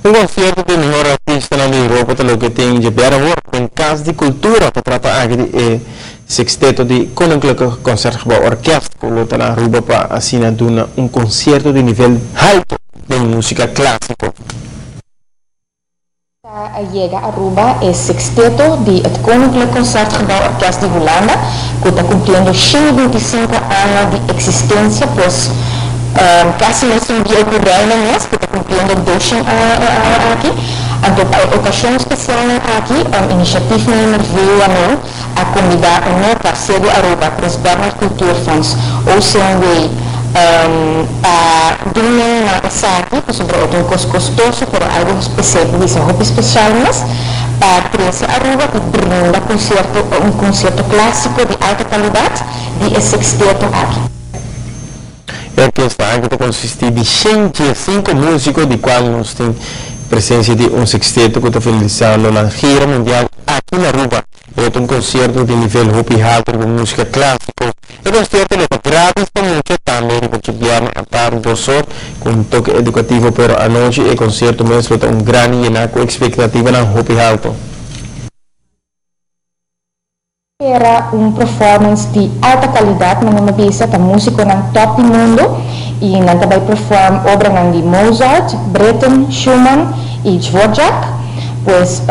Un concierto de mejor artista na Europa, lo que tem de Beira em Casa de Cultura, que trata aqui de sexteto de Koninklijke Concertgebouw Orkest, que luta na Aruba para assinar um concerto de nível alto de música clássica. Llega a Aruba el sexteto de Koninklijke Concertgebouw Orkest de Holanda, que está cumpliendo 125 años de existencia, pues casi no se envió por el mes, que está cumpliendo 2 años aquí. Entonces, hay ocasión especial aquí, iniciativa veio a convidar um parceiro de Aruba, para os Bernard Cultuurfonds, Ocean Way, a dominar na aqui, por sobre um custo custoso, pero algo especial, dice, algo especial, mas para trazer Aruba e brinda um concerto clássico de alta qualidade de sexteto aqui. A orquestra aqui consiste de 105 músicos, de qual nós temos presença de um sexteto que está finalizando na gira mundial aqui na Aruba. É um concerto de nível alto com música clássica. O concerto é grátis para muitos também, porque vier a tarde 2 horas com um toque educativo, pero a noite o concerto mesmo é grande e com expectativa na alto. Era performance de alta qualidade, mas não bisa a música no top do mundo e não também perform obras de Mozart, Britten, Schumann e Dvorak. Pues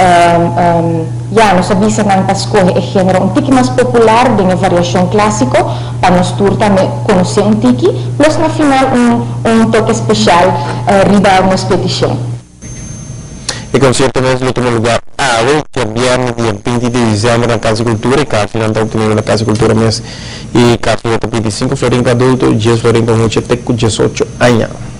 nos avisa que escolhe o gênero um pouco mais popular de uma variação clássica para nós também conhecer um tiki, plus no final toque especial riba uma expedição. O concerto mesmo toma lugar que é viernes, dia 20 de dezembro na Casa de Cultura, e Cássio não está obtendo na Casa de Cultura mesmo, e Cássio 25 Florinda adulto, 10 Florinda noite até com 18 anos.